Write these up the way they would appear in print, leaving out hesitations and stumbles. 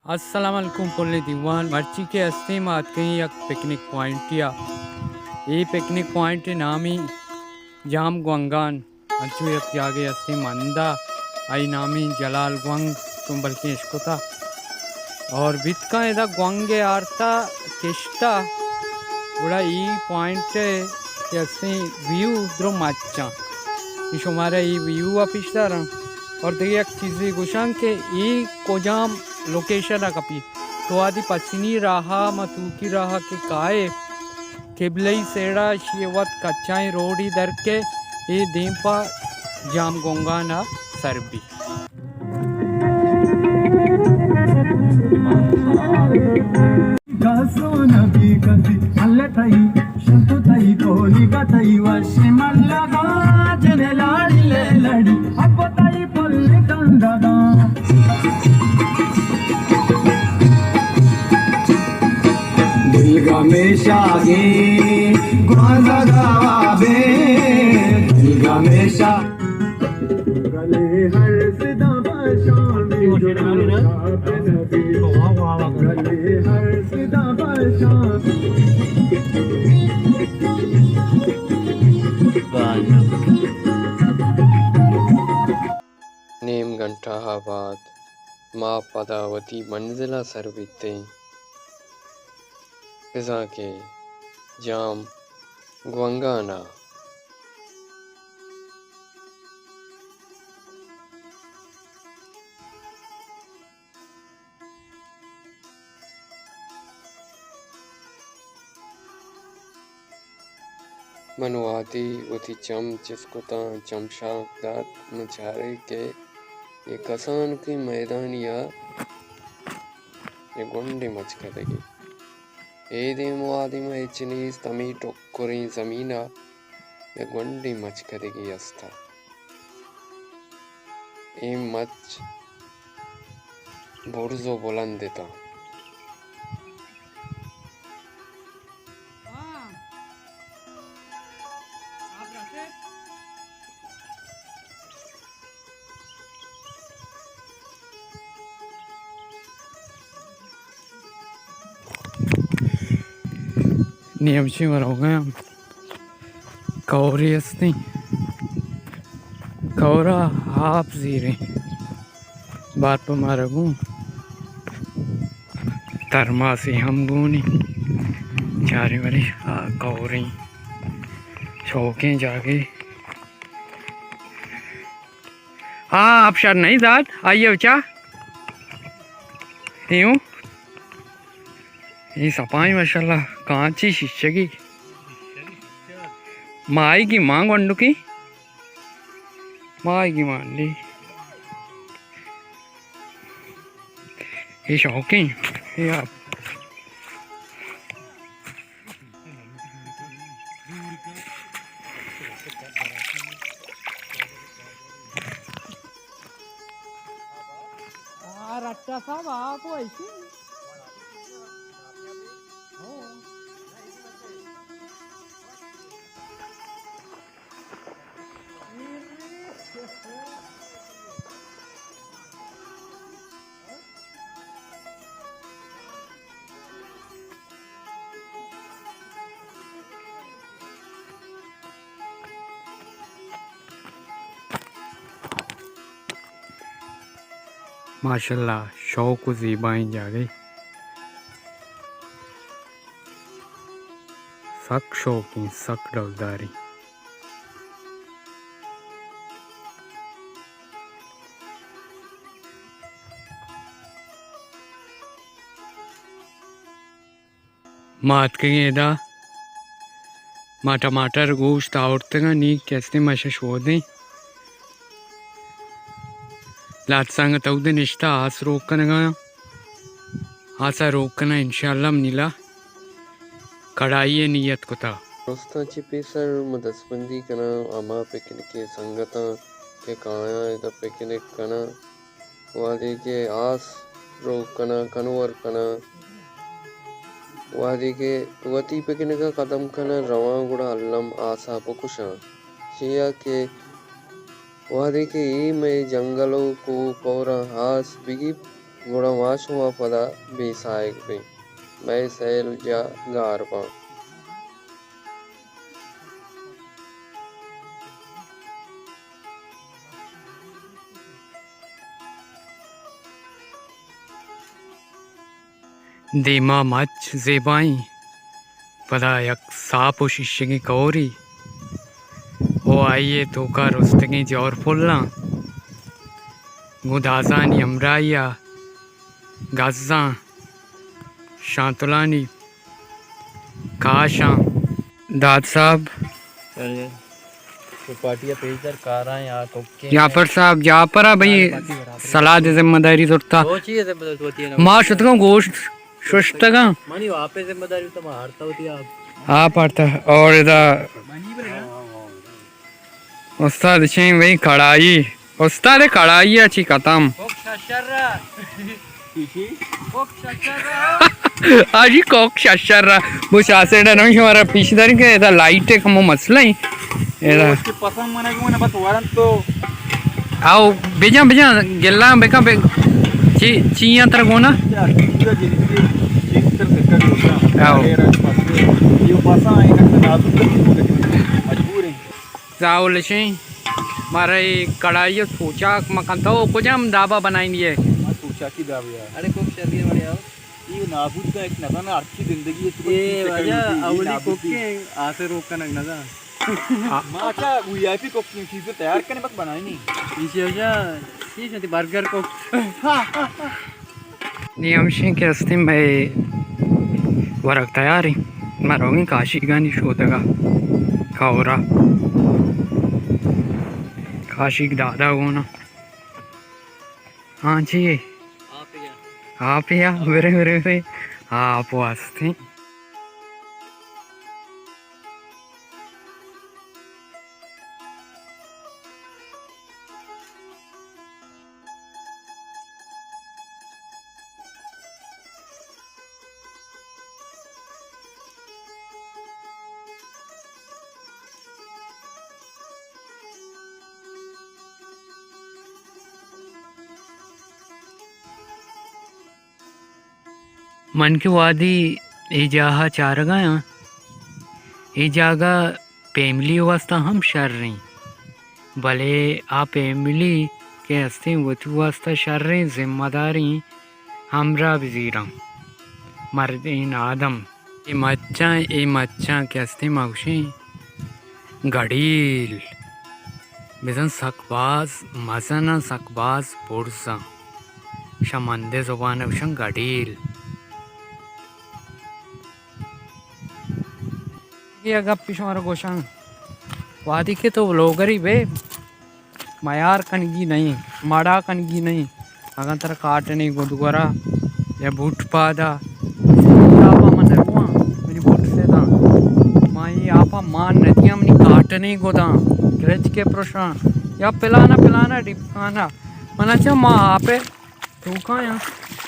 अस्सलाम वालेकुम पुल्ले दीवान मर्ची के हस्ते मात कहीं एक पिकनिक पॉइंट या ये पिकनिक पॉइंट नामी जाम गुंगान अंचु एक जागे हस्ते मंदा आई नामी जलाल गुंग तुम बल्कि इसको था और बित का इधर गुंगे आरता किश्ता बड़ा ये पॉइंट के हस्ते व्यू द्रो मच्चा इस हमारा ये व्यू वापिस रहा और देखिए एक चीज़ गुशान के ये कोजाम लोकेशन है कपी तो आदि पश्चिमी राहा मतू की राहा के काए केबलई सेड़ा शिवत कच्चाई रोड इधर के ये दीपा जाम गोंगाना सरबी हमेशा गे ग्वाजा गावे दिल हमेशा गले हर सिदा बशान गले हर सिदा बशान नेम घंटाहाबाद माँ पदावती मंजिला सरबिते फिजा के जाम ग्वंगाना मनवाती उती चम चिस्कुता चमशाक दात मुचारे के ये कसान की मैदान या ये गुंडी मच करेगी ఏదేమో ఆదిమ హెచ్చిని తమి టొక్కురి జమీనా ये गुंडी मच करेगी अस्ता ये मच बुर्जो बुलंद देता नियमशी हो गया कौरी असती कौरा आप जीरे बात पर मारगू तरमासी हम गुनी चारे वाली कौरी शौकें जाके हाँ आप शायद नहीं दाद आइए बच्चा यूँ ये सफाई माशाल्लाह कांची शीशे की माई की मांग वंडू की माई की मांडी ये शौकी ये आप रट्टा साहब आप ऐसे माशाल्लाह शौक ज़ीबाई जा गई सक शौकी सक डलदारी मात के एदा मा टमाटर गोश्त आवड़ते नी कैसे मशा शो दें लात सांग तउदे निश्ता आस रोकन गया आसा रोकना इंशाल्लाह नीला कड़ाई नियत को था दोस्ता चिपेसर मदसबंदी कना अमा पिकनिक के संगता के काया इधर पिकनिक कना वादी के आस रोकना कनवर कना वादी के वती पिकनिक का कदम कना रवा गुड़ा अल्लम आसा पुकुशा शिया के वादी के ई में जंगलों को पौरा हास बिगी गुणवाश हुआ पदा बेसायक पे मैं सैल जा गार पा दीमा मच जेबाई पदा यक साप व शिष्य की कौरी ओ आइए धोखा रुस्तगी जोर फुल्ला गुदाजानी अमराइया गज्जा शांतुलानी काशा दाद साहब पार्टियां पेजर कार आए यार कोके जाफर साहब जाफर भाई सलाह दे जिम्मेदारी तुरता वो चीज है बदल होती है ना माँ शुतगा गोश्त शुष्टगा मानी वहाँ पे जिम्मेदारी तो मारता होती है आप हाँ पड़ता और इधर उस्ताद शें वही कढ़ाई उस्ताद कढ़ाई अच्छी खत्म आजी कोक शशर वो शासे डर नहीं हमारा पीछेदारी के इधर लाइट है कमो मसला ही इधर उसके पसंद मने को ना बस वारन तो आओ बेजा बेजा गिल्ला बेका बे चिया तर गोना आओ ये पासा है ना नाजुक मजबूर है जाओ लशे मारे कढ़ाई सोचा मकान तो कुछ हम दाबा बनाएंगे पूछा की दाब यार अरे कोक शरीर वाले आओ ये नाबूद का एक नगा ना अच्छी जिंदगी है ये वजह अवली कोक के आसे रोक का नगना था माचा वीआईपी कोक की चीजें तैयार करने बक बनाई नहीं इसे वजह चीज नहीं बर्गर कोक नियम से के अस्ते में वरक तैयारी मरोगे काशी गानी शोधगा खाओरा काशी दादा हो ना हाँ जी आप या वेरे वेरे वेरे आप वास्ते मन की वादी ए जाहा चार गया ए जागा फैमिली वास्ता हम शर रही भले आप फैमिली के हस्ते वतु वास्ता शर रही जिम्मेदारी हमरा वजीरा मर्दीन आदम ए मच्चा के हस्ते मगशी गड़ील बिजन सकबाज मजना सकबाज पुरसा शमंदे जुबान उशन गड़ील अगर पिछवार गोशांग वादी के तो लोगरी बे मयार कनगी नहीं माड़ा कनगी नहीं अगर तरह काट नहीं गुदगोरा या बूट पादा आपा मन रुआ मेरी बूट से था माई आपा मान नदियाँ मनी काट नहीं गोदा ग्रज के प्रश्न या पिलाना डिपाना मना अच्छा माँ आपे टूका या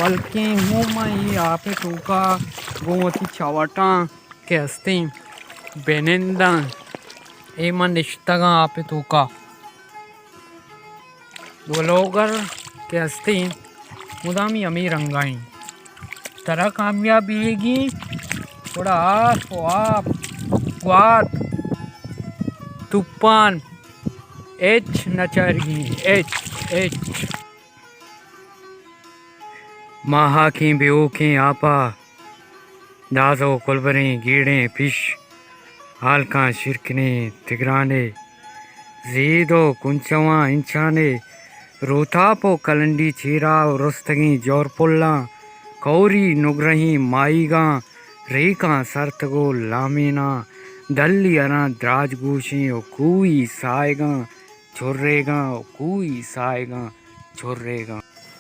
बल्कि हूँ माई आपे टूका गोमती छावटा के हस्ते बेनिंदा ए मन रिश्ता आप तो का वो लोगर के हस्ते मुदामी अमीर रंगाई तरह कामयाबीगी थोड़ा आप ग्वात तूफान एच नचरगी एच माहा की बेओ के आपा दाजो कुलबरे कीड़े फिश हालका शिरकने तिगराने जीदो कुंचवा इंचाने रोतापो कलंडी चीरा रुस्तगी जोरपुल्ला कौरी नुगरही माईगा रेका सरतगो लामीना दल्ली अना द्राजगूशी ओ कूई साएगा छुर्रेगा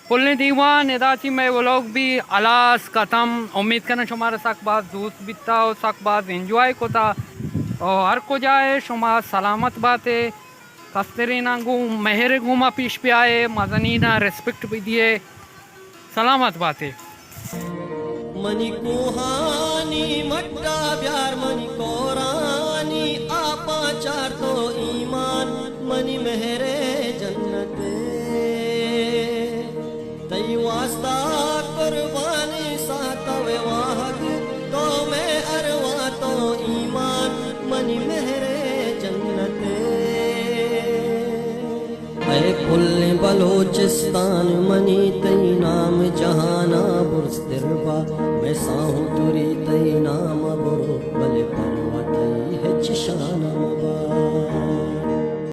पुलने दीवान एदाची में वो लोग भी अलास खत्म उम्मीद करना शुमार सकबाज दोस्त बिता हो सकबाज एंजॉय को था और हर को जाए शुमार सलामत बातें कस्तरे ना मेहर घूमा पीछ पे आए मजनी ना रेस्पेक्ट भी दिए सलामत बातें मनी कुहानी मट्टा प्यार मनी कोरानी आपा चार तो ईमान मनी मेहरे जन्नत तई वास्ता बलोचिस्तान मनी तई नाम जहाना बुरस्तिरबा मैं साहू तुरी